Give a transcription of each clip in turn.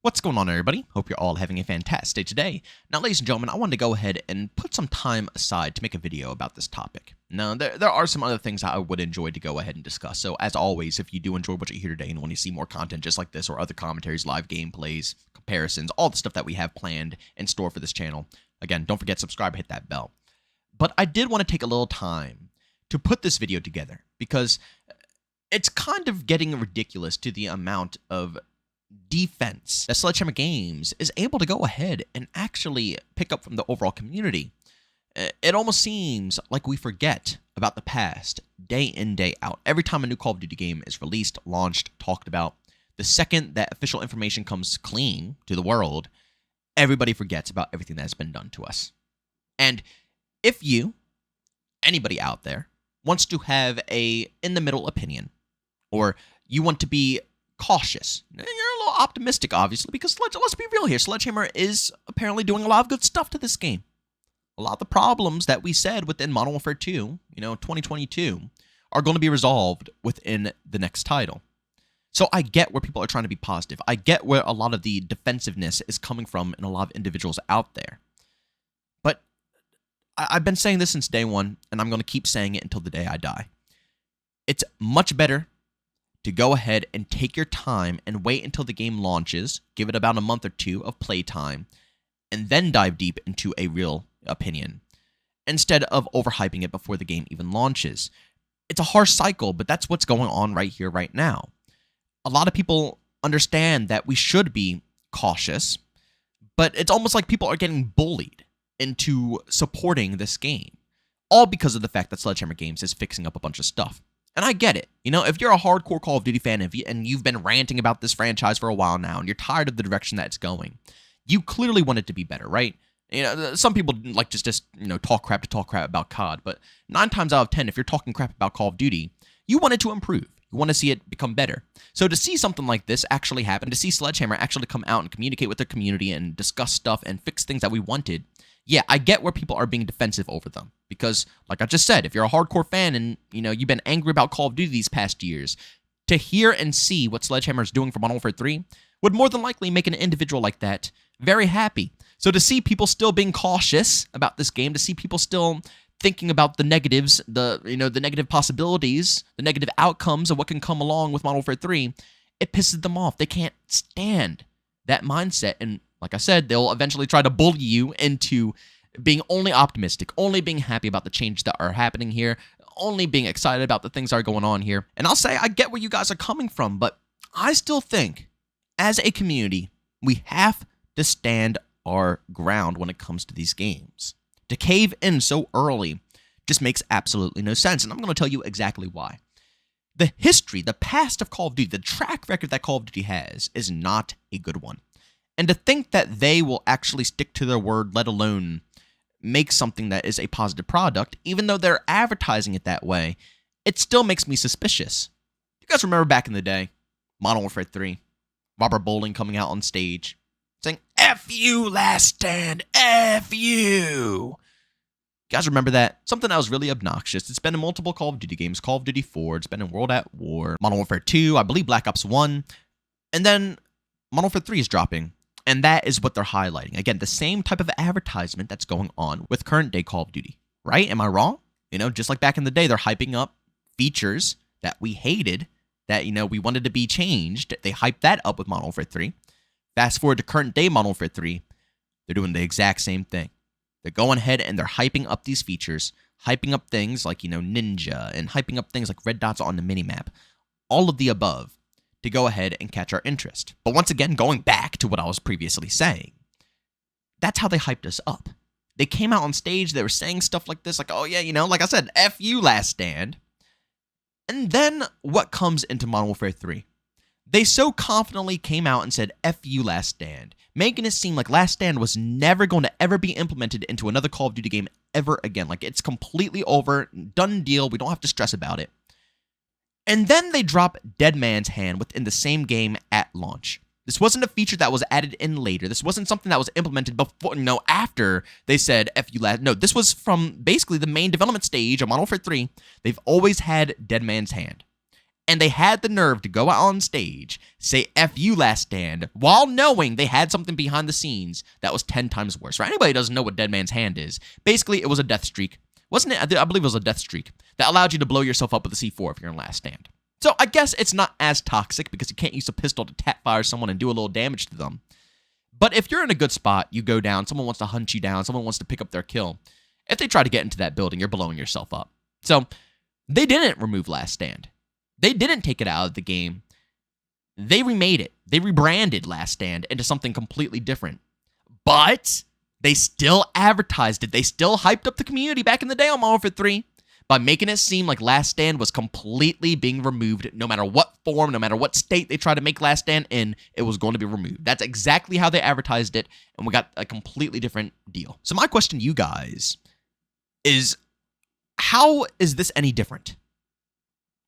What's going on, everybody? Hope you're all having a fantastic day today. Now, ladies and gentlemen, I wanted to go ahead and put some time aside to make a video about this topic. Now, there are some other things I would enjoy to go ahead and discuss. So, as always, if you do enjoy what you hear today and want to see more content just like this or other commentaries, live gameplays, comparisons, all the stuff that we have planned in store for this channel, again, don't forget to subscribe, hit that bell. But I did want to take a little time to put this video together because it's kind of getting ridiculous to the amount of defense that Sledgehammer Games is able to go ahead and actually pick up from the overall community. It almost seems like we forget about the past day in, day out. Every time a new Call of Duty game is released, launched, talked about, the second that official information comes clean to the world, everybody forgets about everything that has been done to us. And if you, anybody out there, wants to have a in-the-middle opinion, or you want to be cautious, you're a little optimistic, obviously, because let's be real here. Sledgehammer is apparently doing a lot of good stuff to this game. A lot of the problems that we said within Modern Warfare 2, 2022, are going to be resolved within the next title. So I get where people are trying to be positive. I get where a lot of the defensiveness is coming from in a lot of individuals out there. But I've been saying this since day one, and I'm going to keep saying it until the day I die. It's much better to go ahead and take your time and wait until the game launches, give it about a month or two of playtime, and then dive deep into a real opinion, instead of overhyping it before the game even launches. It's a harsh cycle, but that's what's going on right here, right now. A lot of people understand that we should be cautious, but it's almost like people are getting bullied into supporting this game, all because of the fact that Sledgehammer Games is fixing up a bunch of stuff. And I get it. If you're a hardcore Call of Duty fan and you've been ranting about this franchise for a while now and you're tired of the direction that it's going, you clearly want it to be better, right? Some people like to just talk crap about COD, but 9 times out of 10, if you're talking crap about Call of Duty, you want it to improve. You want to see it become better. So to see something like this actually happen, to see Sledgehammer actually come out and communicate with their community and discuss stuff and fix things that we wanted, yeah, I get where people are being defensive over them. Because, like I just said, if you're a hardcore fan and, you've been angry about Call of Duty these past years, to hear and see what Sledgehammer is doing for Modern Warfare 3 would more than likely make an individual like that very happy. So to see people still being cautious about this game, to see people still thinking about the negatives, the negative possibilities, the negative outcomes of what can come along with Modern Warfare 3, it pisses them off. They can't stand that mindset, and like I said, they'll eventually try to bully you into being only optimistic, only being happy about the changes that are happening here, only being excited about the things that are going on here. And I'll say, I get where you guys are coming from, but I still think, as a community, we have to stand our ground when it comes to these games. To cave in so early just makes absolutely no sense, and I'm going to tell you exactly why. The history, the past of Call of Duty, the track record that Call of Duty has is not a good one. And to think that they will actually stick to their word, let alone make something that is a positive product, even though they're advertising it that way, it still makes me suspicious. You guys remember back in the day, Modern Warfare 3, Robert Bowling coming out on stage, saying, "F you, Last Stand, F you." You guys remember that? Something that was really obnoxious. It's been in multiple Call of Duty games, Call of Duty 4, it's been in World at War, Modern Warfare 2, I believe Black Ops 1, and then Modern Warfare 3 is dropping. And that is what they're highlighting. Again, the same type of advertisement that's going on with current-day Call of Duty, right? Am I wrong? Just like back in the day, they're hyping up features that we hated, that, we wanted to be changed. They hyped that up with Modern Warfare 3. Fast forward to current-day Modern Warfare 3, they're doing the exact same thing. They're going ahead and they're hyping up these features, hyping up things like, Ninja, and hyping up things like red dots on the minimap. All of the above, to go ahead and catch our interest. But once again, going back to what I was previously saying, that's how they hyped us up. They came out on stage, they were saying stuff like this, like, oh yeah, like I said, F you, Last Stand. And then what comes into Modern Warfare 3? They so confidently came out and said, F you, Last Stand, making it seem like Last Stand was never going to ever be implemented into another Call of Duty game ever again. Like, it's completely over, done deal, we don't have to stress about it. And then they drop Dead Man's Hand within the same game at launch. This wasn't a feature that was added in later. This wasn't something that was implemented before, after they said F you last. No, this was from basically the main development stage of Modern Warfare 3. They've always had Dead Man's Hand. And they had the nerve to go out on stage, say F you Last Stand, while knowing they had something behind the scenes that was 10 times worse. For anybody who doesn't know what Dead Man's Hand is, basically it was a death streak. Wasn't it? I believe it was a death streak that allowed you to blow yourself up with a C4 if you're in Last Stand. So I guess it's not as toxic because you can't use a pistol to tap fire someone and do a little damage to them. But if you're in a good spot, you go down, someone wants to hunt you down, someone wants to pick up their kill. If they try to get into that building, you're blowing yourself up. So they didn't remove Last Stand. They didn't take it out of the game. They remade it. They rebranded Last Stand into something completely different. But they still advertised it. They still hyped up the community back in the day on Modern Warfare 3 by making it seem like Last Stand was completely being removed. No matter what form, no matter what state they tried to make Last Stand in, it was going to be removed. That's exactly how they advertised it, and we got a completely different deal. So my question to you guys is, how is this any different?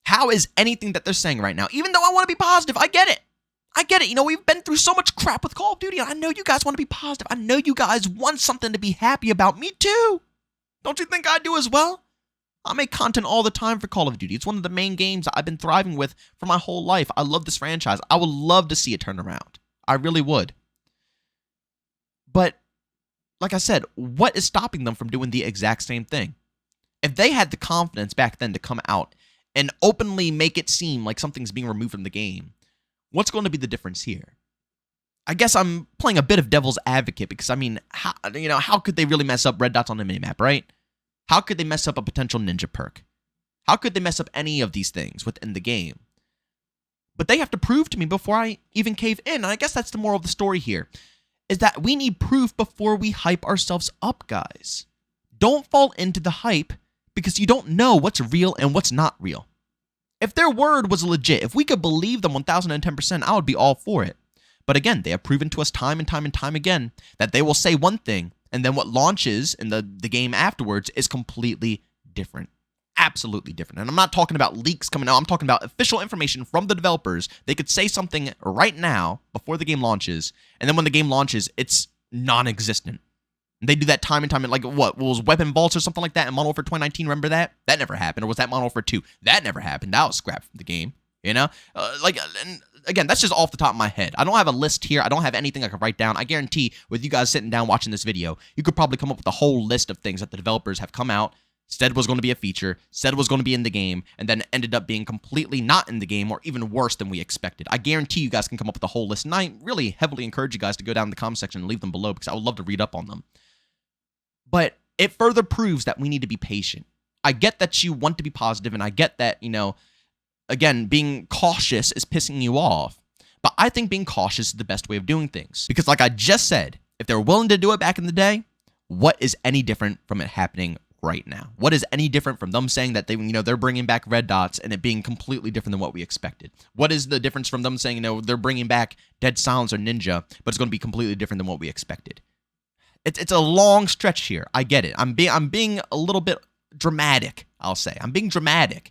How is anything that they're saying right now, even though I want to be positive, I get it. I get it. You know, we've been through so much crap with Call of Duty, and I know you guys want to be positive. I know you guys want something to be happy about. Me too. Don't you think I do as well? I make content all the time for Call of Duty. It's one of the main games I've been thriving with for my whole life. I love this franchise. I would love to see it turn around. I really would. But, like I said, what is stopping them from doing the exact same thing? If they had the confidence back then to come out and openly make it seem like something's being removed from the game, what's going to be the difference here? I guess I'm playing a bit of devil's advocate because, I mean, how could they really mess up red dots on the minimap, right? How could they mess up a potential ninja perk? How could they mess up any of these things within the game? But they have to prove to me before I even cave in, and I guess that's the moral of the story here, is that we need proof before we hype ourselves up, guys. Don't fall into the hype because you don't know what's real and what's not real. If their word was legit, if we could believe them 1010%, I would be all for it. But again, they have proven to us time and time and time again that they will say one thing, and then what launches in the game afterwards is completely different. Absolutely different. And I'm not talking about leaks coming out. I'm talking about official information from the developers. They could say something right now before the game launches, and then when the game launches, it's non-existent. They do that time and time, and like, what was Weapon Vaults or something like that in Modern Warfare 2019? Remember that? That never happened. Or was that Modern Warfare 2? That never happened. That was scrapped from the game, you know? And again, that's just off the top of my head. I don't have a list here. I don't have anything I can write down. I guarantee with you guys sitting down watching this video, you could probably come up with a whole list of things that the developers have come out, said was going to be a feature, said was going to be in the game, and then ended up being completely not in the game or even worse than we expected. I guarantee you guys can come up with a whole list, and I really heavily encourage you guys to go down in the comment section and leave them below because I would love to read up on them. But it further proves that we need to be patient. I get that you want to be positive, and I get that, again, being cautious is pissing you off. But I think being cautious is the best way of doing things. Because like I just said, if they're willing to do it back in the day, what is any different from it happening right now? What is any different from them saying that they're bringing back red dots and it being completely different than what we expected? What is the difference from them saying, they're bringing back Dead Silence or Ninja, but it's going to be completely different than what we expected? It's a long stretch here. I get it. I'm being a little bit dramatic, I'll say. I'm being dramatic.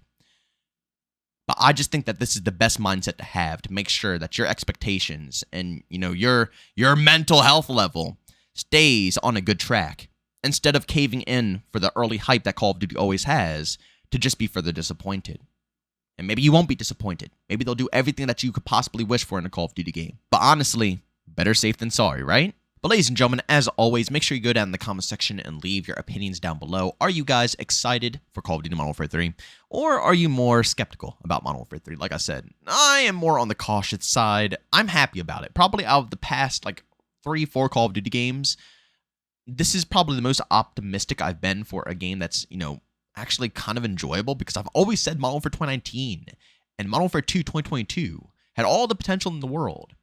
But I just think that this is the best mindset to have to make sure that your expectations and, your mental health level stays on a good track instead of caving in for the early hype that Call of Duty always has to just be further disappointed. And maybe you won't be disappointed. Maybe they'll do everything that you could possibly wish for in a Call of Duty game. But honestly, better safe than sorry, right? But ladies and gentlemen, as always, make sure you go down in the comment section and leave your opinions down below. Are you guys excited for Call of Duty Modern Warfare 3? Or are you more skeptical about Modern Warfare 3? Like I said, I am more on the cautious side. I'm happy about it. Probably out of the past, 3-4 Call of Duty games, this is probably the most optimistic I've been for a game that's, actually kind of enjoyable, because I've always said Modern Warfare 2019 and Modern Warfare 2 2022 had all the potential in the world.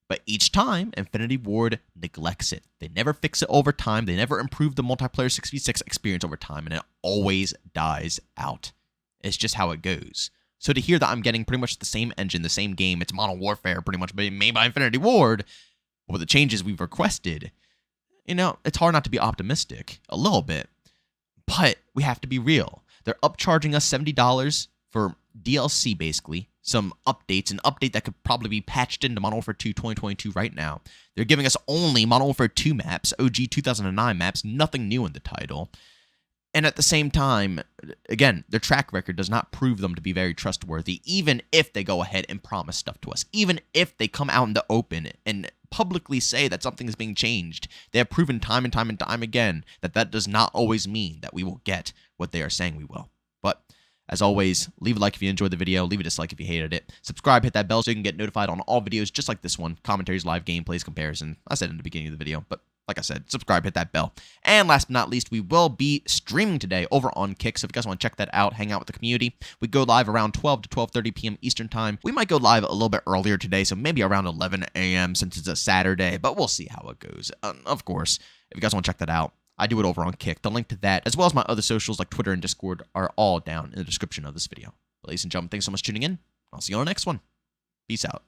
But each time, Infinity Ward neglects it. They never fix it over time. They never improve the multiplayer 6v6 experience over time, and it always dies out. It's just how it goes. So to hear that I'm getting pretty much the same engine, the same game, it's Modern Warfare pretty much made by Infinity Ward, with the changes we've requested, it's hard not to be optimistic. A little bit. But we have to be real. They're upcharging us $70 for DLC, basically. Some updates, an update that could probably be patched into Modern Warfare 2 2022 right now. They're giving us only Modern Warfare 2 maps, OG 2009 maps, nothing new in the title. And at the same time, again, their track record does not prove them to be very trustworthy, even if they go ahead and promise stuff to us. Even if they come out in the open and publicly say that something is being changed, they have proven time and time and time again that that does not always mean that we will get what they are saying we will. But as always, leave a like if you enjoyed the video, leave a dislike if you hated it. Subscribe, hit that bell so you can get notified on all videos just like this one. Commentaries, live gameplays, comparison. I said in the beginning of the video, but like I said, subscribe, hit that bell. And last but not least, we will be streaming today over on Kick, so if you guys want to check that out, hang out with the community. We go live around 12 to 12:30 p.m. Eastern Time. We might go live a little bit earlier today, so maybe around 11 a.m. since it's a Saturday, but we'll see how it goes. Of course, if you guys want to check that out, I do it over on Kick. The link to that, as well as my other socials like Twitter and Discord, are all down in the description of this video. Ladies and gentlemen, thanks so much for tuning in. I'll see you on the next one. Peace out.